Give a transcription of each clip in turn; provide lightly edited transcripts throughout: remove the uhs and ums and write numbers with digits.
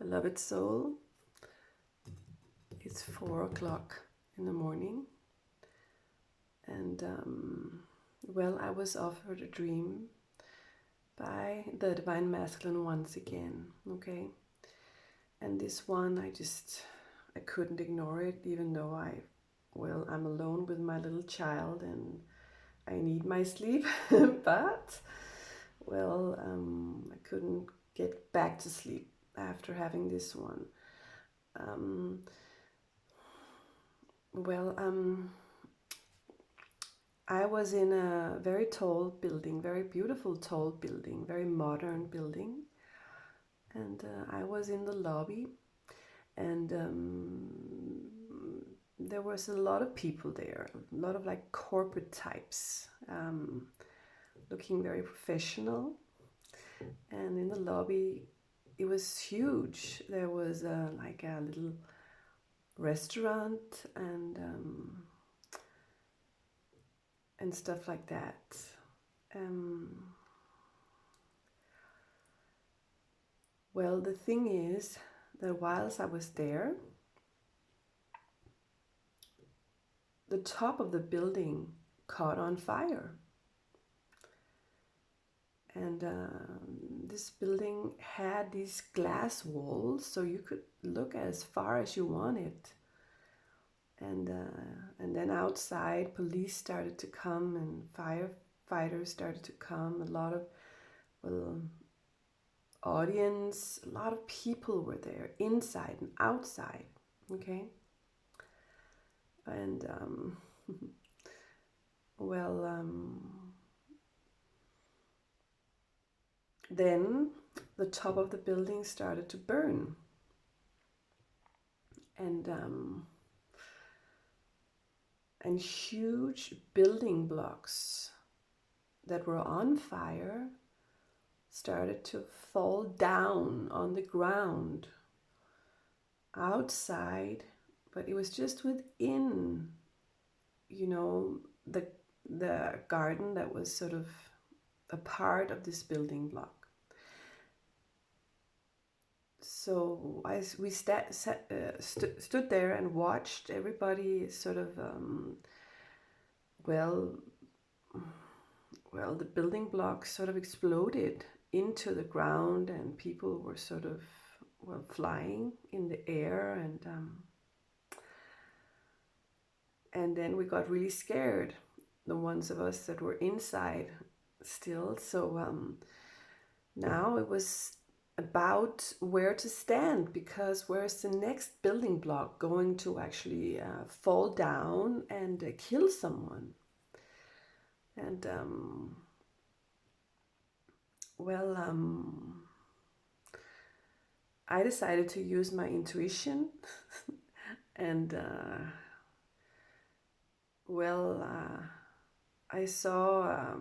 Beloved soul, it's 4 o'clock in the morning, and well, I was offered a dream by the Divine Masculine once again, okay? And this one, I couldn't ignore it, even though I'm alone with my little child and I need my sleep, but, I couldn't get back to sleep after having this one. Um, well, I was in a very tall building, very beautiful tall building, very modern building, and I was in the lobby, and there was a lot of people there, a lot of like corporate types, looking very professional. And in the lobby, it was huge. There was like a little restaurant and stuff like that. Well, the thing is that whilst I was there, the top of the building caught on fire. And this building had these glass walls, so you could look as far as you wanted. And then outside, police started to come and firefighters started to come. A lot of audience, a lot of people were there, inside and outside. Okay, and then the top of the building started to burn, and huge building blocks that were on fire started to fall down on the ground outside, but it was just within, the garden that was sort of a part of this building block. So we stood there and watched everybody sort of, the building blocks sort of exploded into the ground, and people were sort of, flying in the air, and then we got really scared, the ones of us that were inside still. So now it was about where to stand, because where's the next building block going to actually fall down and kill someone? And I decided to use my intuition and I saw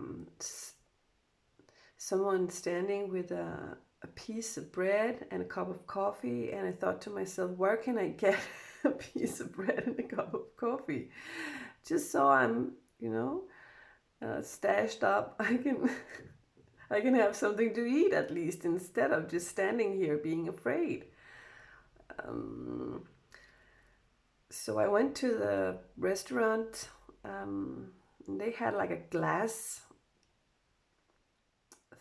someone standing with a piece of bread and a cup of coffee, and I thought to myself, where can I get a piece of bread and a cup of coffee? Just so I'm, stashed up, I can have something to eat at least, instead of just standing here being afraid. So I went to the restaurant. They had like a glass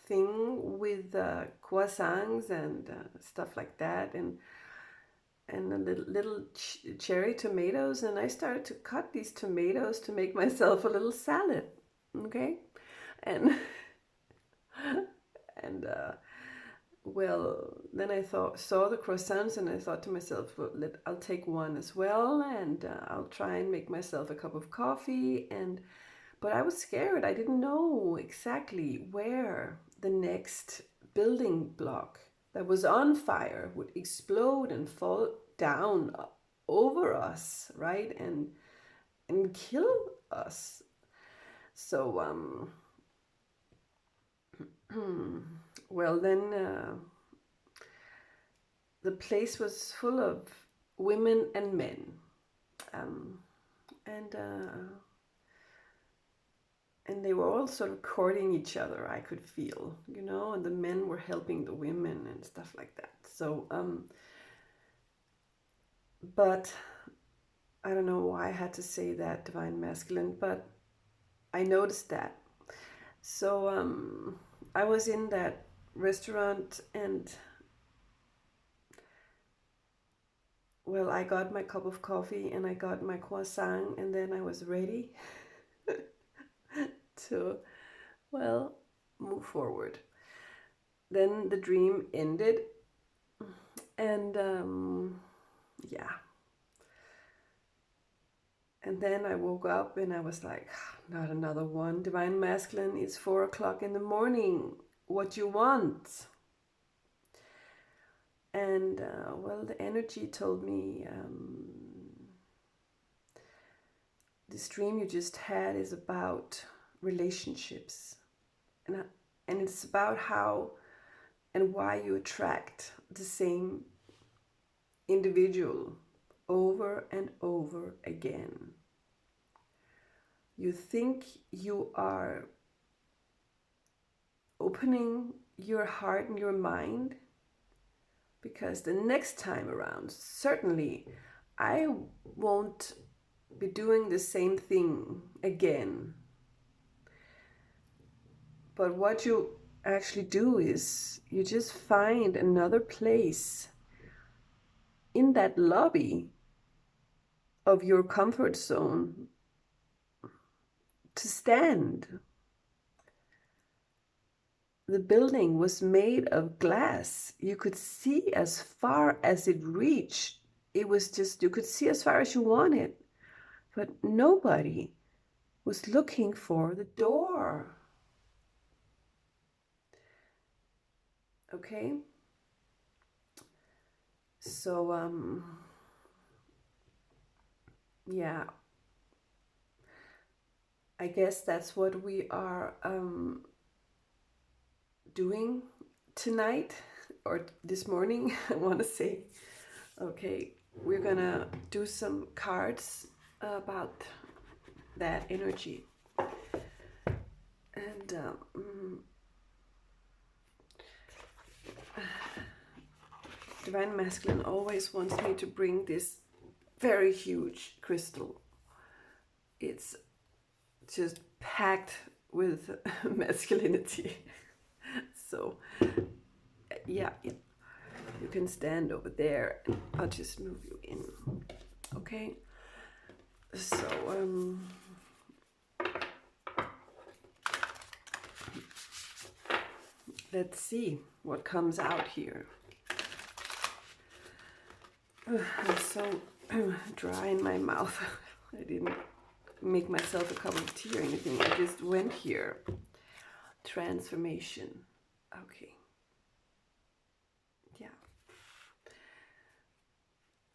thing with croissants and stuff like that, and a little cherry tomatoes, and I started to cut these tomatoes to make myself a little salad. Okay, and and then I saw the croissants, and I thought to myself, I'll take one as well, and I'll try and make myself a cup of coffee. But I was scared. I didn't know exactly where the next building block that was on fire would explode and fall down over us, right, and kill us. So then the place was full of women and men, and they were all sort of courting each other, I could feel, and the men were helping the women and stuff like that. So, but I don't know why I had to say that, divine masculine, but I noticed that. So I was in that restaurant, and well, I got my cup of coffee and I got my croissant, and then I was ready to, well, move forward. Then the dream ended, and yeah. And then I woke up and I was like, not another one. Divine masculine, it's 4 o'clock in the morning. What you want? And well, the energy told me, this dream you just had is about relationships, and it's about how and why you attract the same individual over and over again. You think you are opening your heart and your mind, because the next time around, certainly I won't be doing the same thing again. But what you actually do is you just find another place in that lobby of your comfort zone to stand. The building was made of glass. You could see as far as it reached. It was just, you could see as far as you wanted. But nobody was looking for the door. Okay? So, yeah. I guess that's what we are doing tonight, or this morning, I want to say. Okay, we're gonna do some cards about that energy. And divine masculine always wants me to bring this very huge crystal. It's just packed with masculinity. So yeah, you can stand over there. I'll just move you in. Okay. So let's see what comes out here. I'm so dry in my mouth. I didn't make myself a cup of tea or anything. I just went here. Transformation. Okay. Yeah.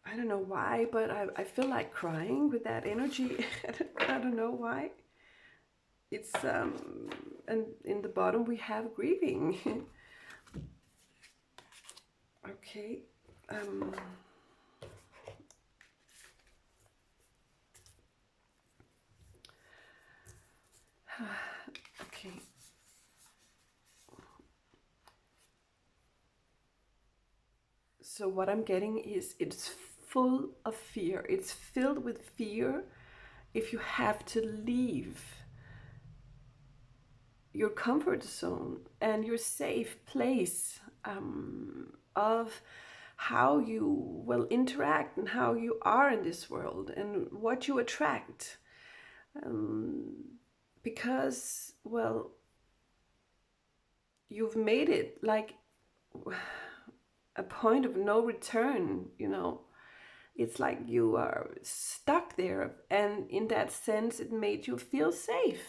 I don't know why, but I feel like crying with that energy. I don't know why. It's and in the bottom we have grieving. Okay. Okay. So what I'm getting is it's full of fear. It's filled with fear if you have to leave your comfort zone and your safe place of how you will interact and how you are in this world and what you attract. Because, well, you've made it like a point of no return, you know. It's like you are stuck there, and in that sense it made you feel safe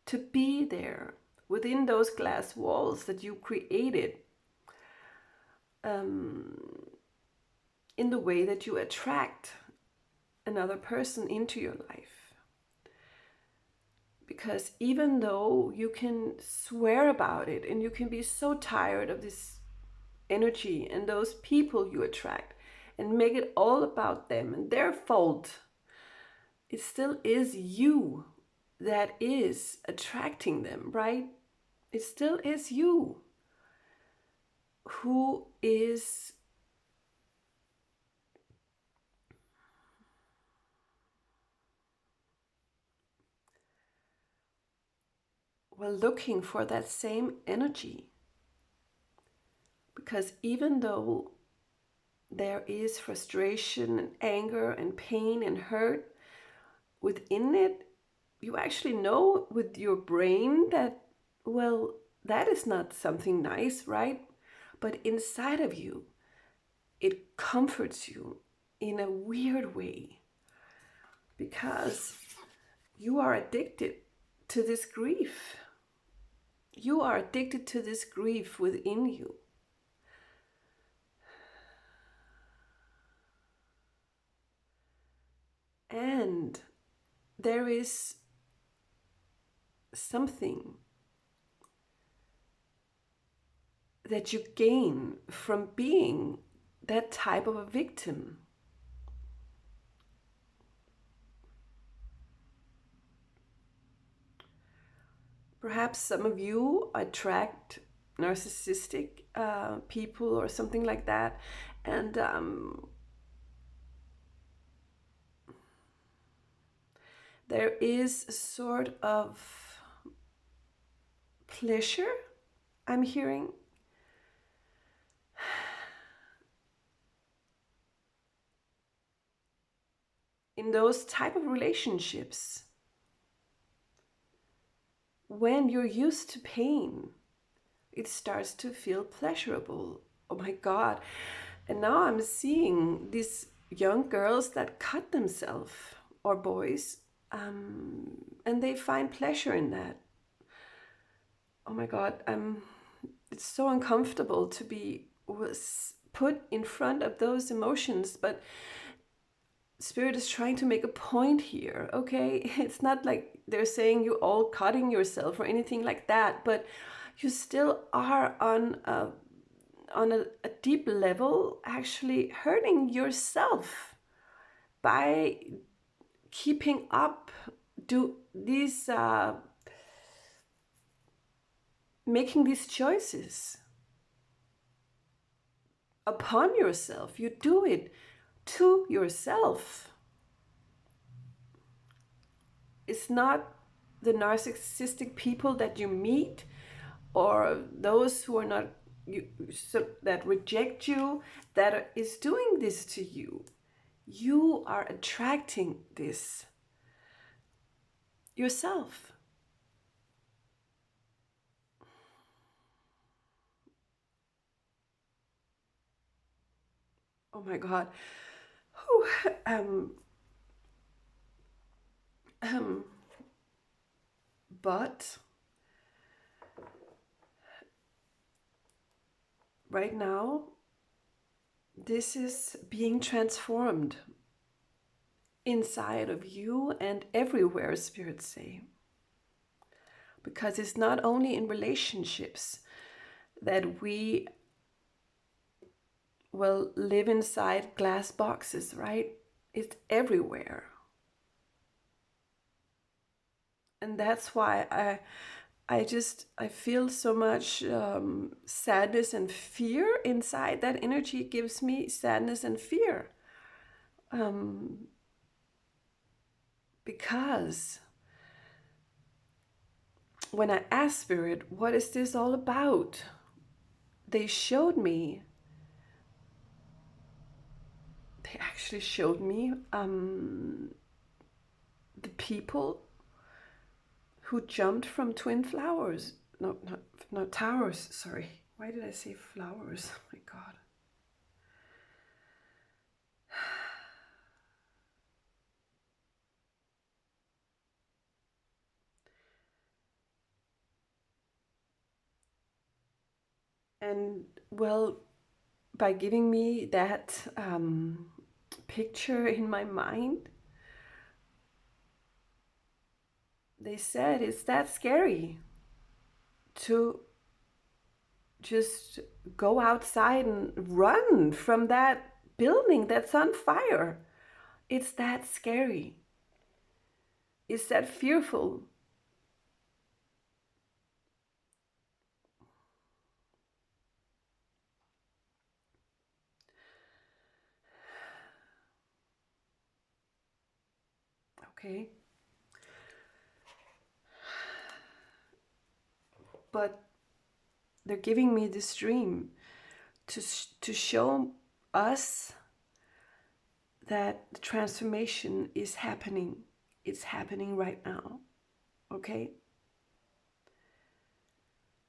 to be there within those glass walls that you created, in the way that you attract another person into your life. Because even though you can swear about it and you can be so tired of this energy and those people you attract and make it all about them and their fault, it still is you that is attracting them, right? It still is you who is looking for that same energy. Because even though there is frustration and anger and pain and hurt within it, you actually know with your brain that, well, that is not something nice, right? But inside of you, it comforts you in a weird way because you are addicted to this grief. You are addicted to this grief within you. And there is something that you gain from being that type of a victim. Perhaps some of you attract narcissistic people or something like that. And there is a sort of pleasure I'm hearing. In those type of relationships, when you're used to pain, it starts to feel pleasurable. Oh my God. And now I'm seeing these young girls that cut themselves, or boys, and they find pleasure in that. Oh my God, it's so uncomfortable to be put in front of those emotions, but Spirit is trying to make a point here, okay? It's not like they're saying you all cutting yourself or anything like that, but you still are on a deep level actually hurting yourself by keeping up making these choices upon yourself. You do it to yourself. It's not the narcissistic people that you meet or those who are not that reject you that is doing this to you. You are attracting this yourself. Oh my God. Whew. But right now, this is being transformed inside of you and everywhere, spirits say. Because it's not only in relationships that we live inside glass boxes, right? It's everywhere. And that's why I feel so much sadness and fear inside. That energy gives me sadness and fear. Because when I asked Spirit, what is this all about? They actually showed me the people who jumped from twin flowers. No, towers, sorry. Why did I say flowers? Oh my God. And by giving me that picture in my mind, they said it's that scary to just go outside and run from that building that's on fire. It's that scary. It's that fearful. okay? But they're giving me this dream to show us that the transformation is happening. It's happening right now, okay?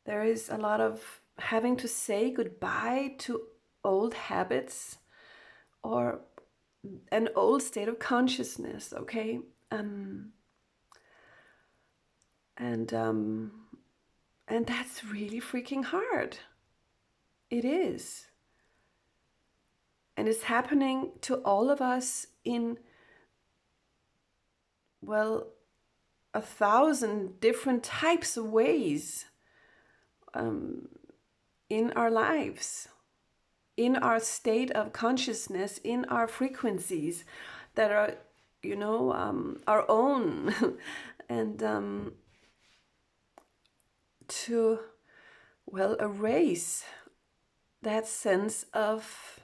There is a lot of having to say goodbye to old habits or an old state of consciousness, okay? And that's really freaking hard. It is. And it's happening to all of us in, well, 1,000 different types of ways in our lives, in our state of consciousness, in our frequencies that are, our own. And to, well, erase that sense of,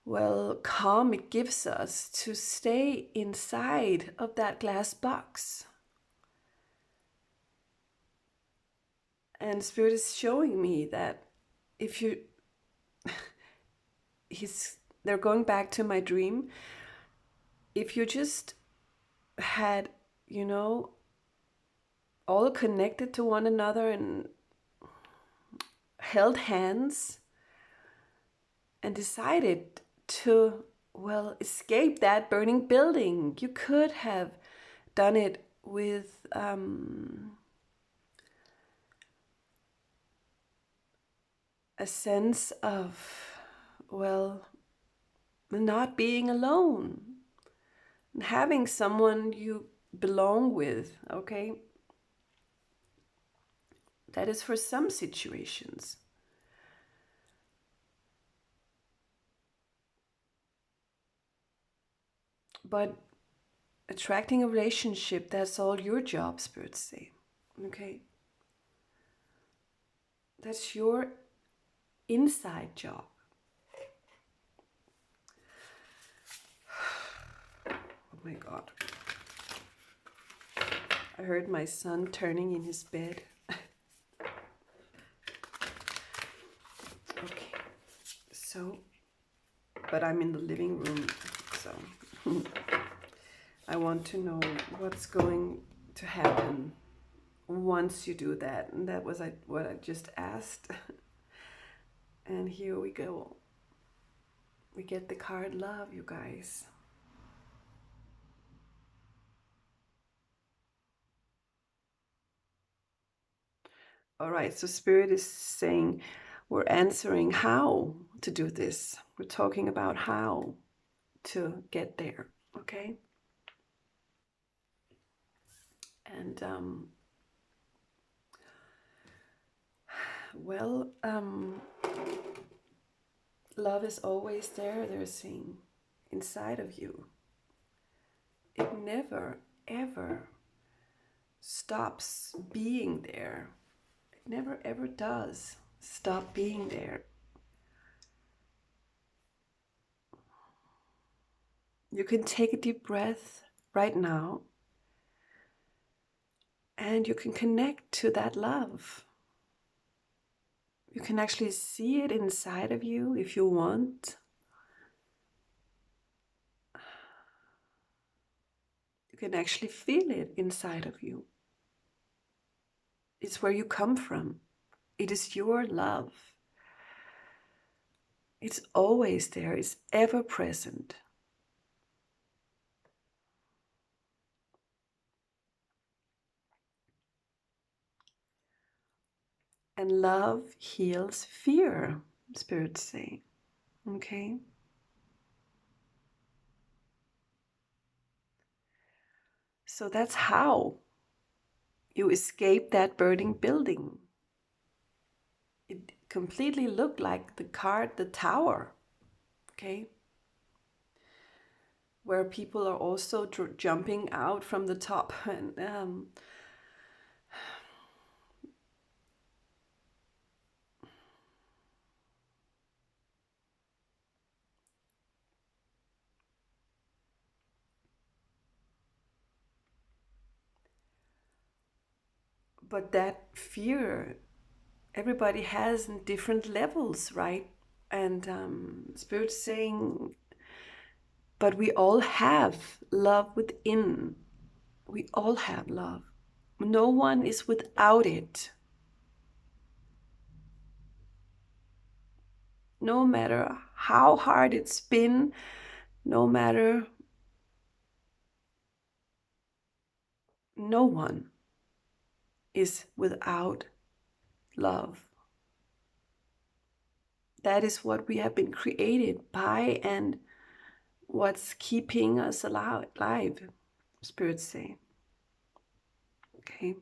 well, calm it gives us to stay inside of that glass box. And Spirit is showing me that if you, they're going back to my dream. If you just had, all connected to one another and held hands and decided to, well, escape that burning building, you could have done it with a sense of, well, not being alone, and having someone you belong with, okay? That is for some situations. But attracting a relationship, that's all your job, spirits say, okay? That's your inside job. Oh my God. I heard my son turning in his bed. Okay, so, but I'm in the living room, so I want to know what's going to happen once you do that. And that was what I just asked. And here we go. We get the card love, you guys. All right, so Spirit is saying we're answering how to do this. We're talking about how to get there, okay? And well, love is always there, they're saying, inside of you. It never, ever stops being there. It never, ever does stop being there. You can take a deep breath right now, and you can connect to that love. You can actually see it inside of you if you want. You can actually feel it inside of you. It's where you come from. It is your love. It's always there. It's ever present. And love heals fear, spirits say. Okay? So that's how you escape that burning building. It completely looked like the card, the tower. Okay? Where people are also jumping out from the top. And But that fear, everybody has in different levels, right? And Spirit's saying, but we all have love within. We all have love. No one is without it. No matter how hard it's been, no matter, no one is without love. That is what we have been created by and what's keeping us alive, spirits say. Okay.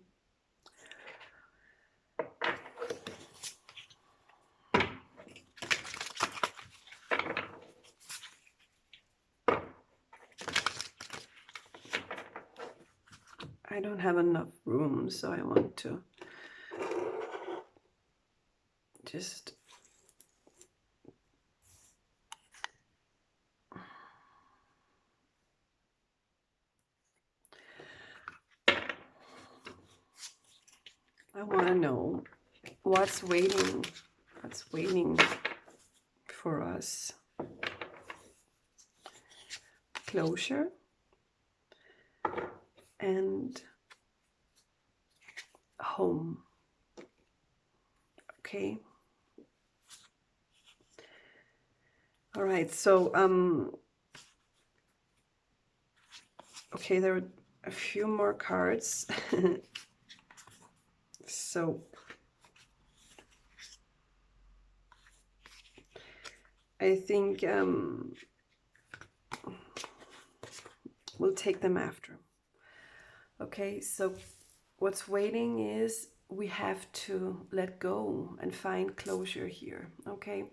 I don't have enough room, so I want to just I want to know what's waiting for us. Closure and home. Okay. All right. So okay, there are a few more cards. So I think we'll take them after. Okay, so what's waiting is we have to let go and find closure here. Okay,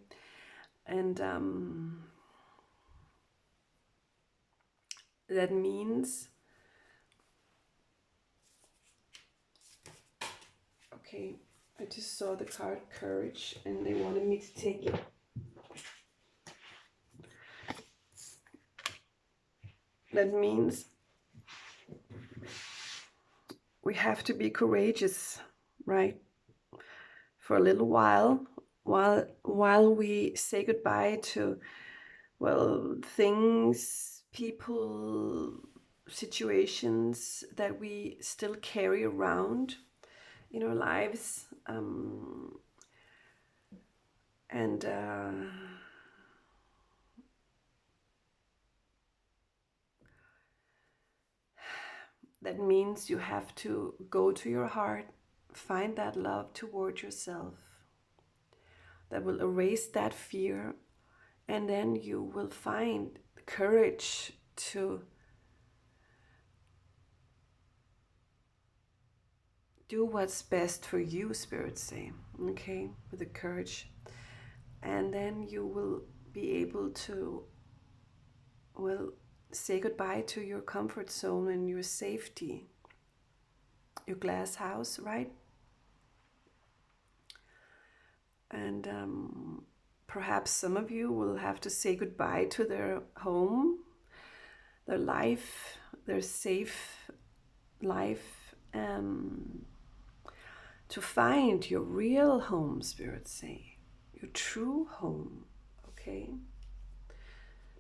and that means, okay, I just saw the card courage and they wanted me to take it. That means we have to be courageous, right? For a little while we say goodbye to, well, things, people, situations that we still carry around in our lives, and that means you have to go to your heart, find that love toward yourself that will erase that fear, and then you will find the courage to do what's best for you, spirits say, okay, with the courage. And then you will be able to, well, say goodbye to your comfort zone and your safety, your glass house, right? And perhaps some of you will have to say goodbye to their home, their life, their safe life, to find your real home, spirits say, your true home, okay?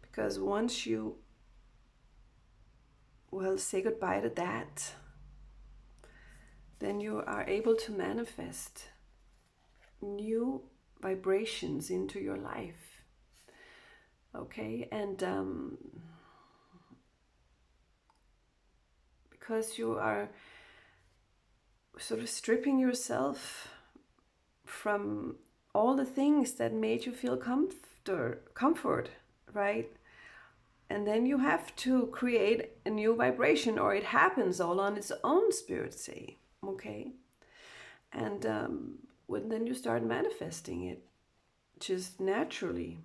Because once you, well, say goodbye to that, then you are able to manifest new vibrations into your life, okay? And because you are sort of stripping yourself from all the things that made you feel comfort, right? And then you have to create a new vibration, or it happens all on its own, spirits say, okay? And then you start manifesting it just naturally.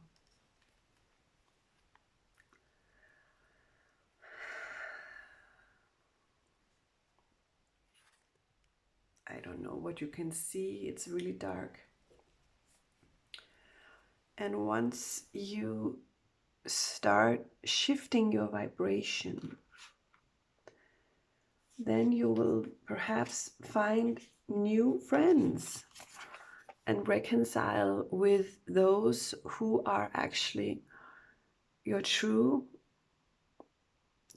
I don't know what you can see, it's really dark. And once you start shifting your vibration, then you will perhaps find new friends and reconcile with those who are actually your true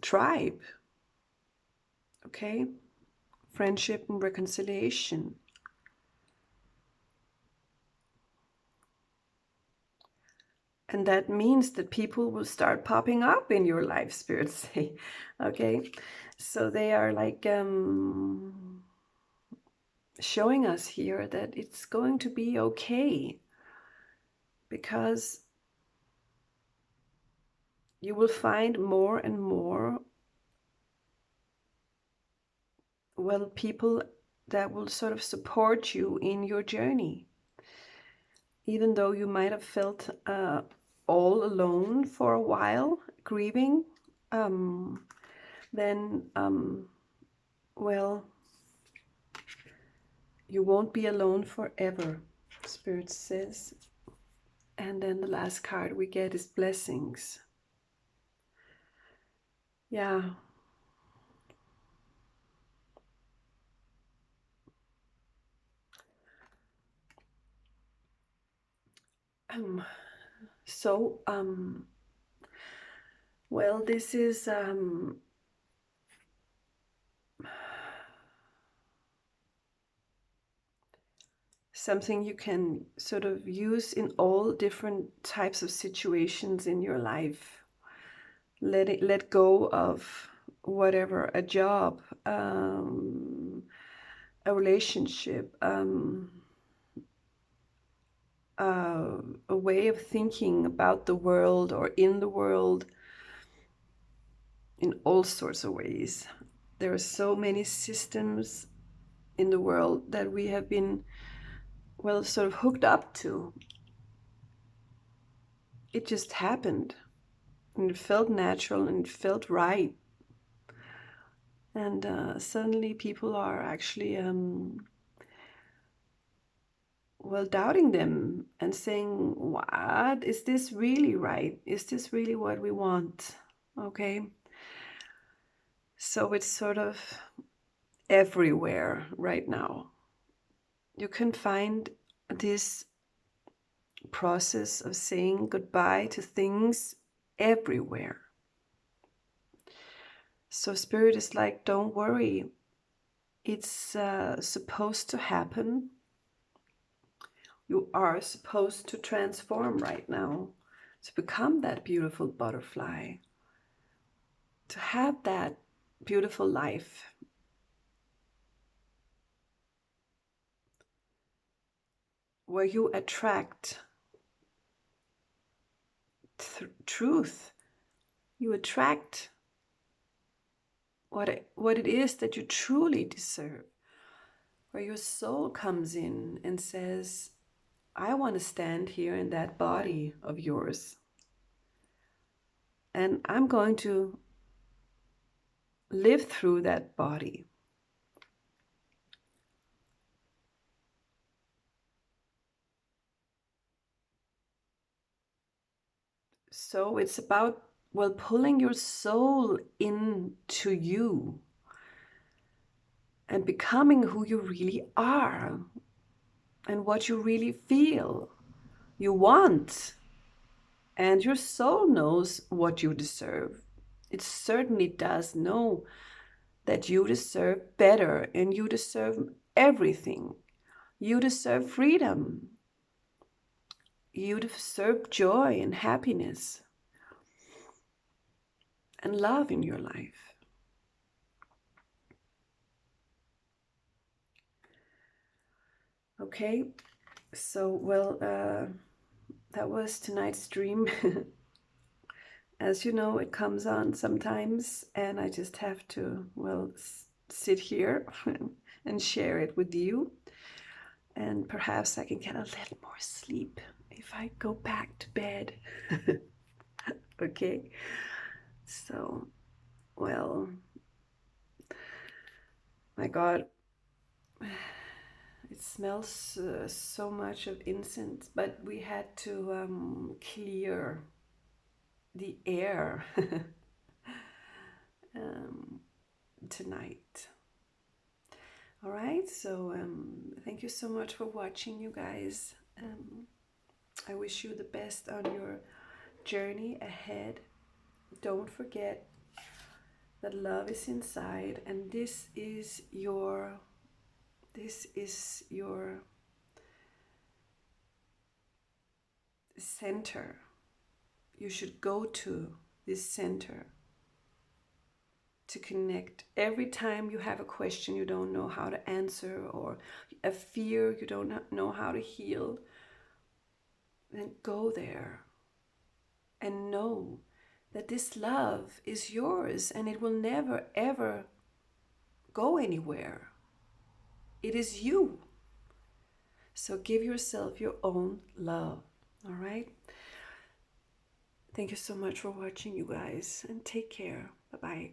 tribe. Okay? Friendship and reconciliation. And that means that people will start popping up in your life, spirits say. Okay? So they are like showing us here that it's going to be okay, because you will find more and more, well, people that will sort of support you in your journey. Even though you might have felt all alone for a while, grieving, then, well, you won't be alone forever, Spirit says. And then the last card we get is blessings. Yeah. So, well, this is something you can sort of use in all different types of situations in your life. Let go of whatever, a job, a relationship, a way of thinking about the world or in the world, in all sorts of ways. There are so many systems in the world that we have been, well, sort of hooked up to. It just happened, and it felt natural, and it felt right. And suddenly people are actually, well, doubting them and saying, what? Is this really right? Is this really what we want? Okay. So it's sort of everywhere right now. You can find this process of saying goodbye to things everywhere. So Spirit is like, don't worry. It's supposed to happen. You are supposed to transform right now, to become that beautiful butterfly, to have that beautiful life. Where you attract truth. You attract what it is that you truly deserve. Where your soul comes in and says, I want to stand here in that body of yours. And I'm going to live through that body. So it's about, well, pulling your soul into you and becoming who you really are and what you really feel you want. And your soul knows what you deserve. It certainly does know that you deserve better, and you deserve everything. You deserve freedom. You deserve joy and happiness and love in your life. Okay, so, well, that was tonight's stream. As you know, it comes on sometimes, and I just have to, well, sit here and share it with you. And perhaps I can get a little more sleep if I go back to bed. Okay, so, well, my God, it smells so much of incense, but we had to clear the air. tonight. All right, so thank you so much for watching, you guys. I wish you the best on your journey ahead. Don't forget that love is inside, and this is your center. You should go to this center to connect. Every time you have a question you don't know how to answer, or a fear you don't know how to heal, then go there and know that this love is yours and it will never ever go anywhere. It is you. So give yourself your own love. All right? Thank you so much for watching, you guys, and take care. Bye-bye.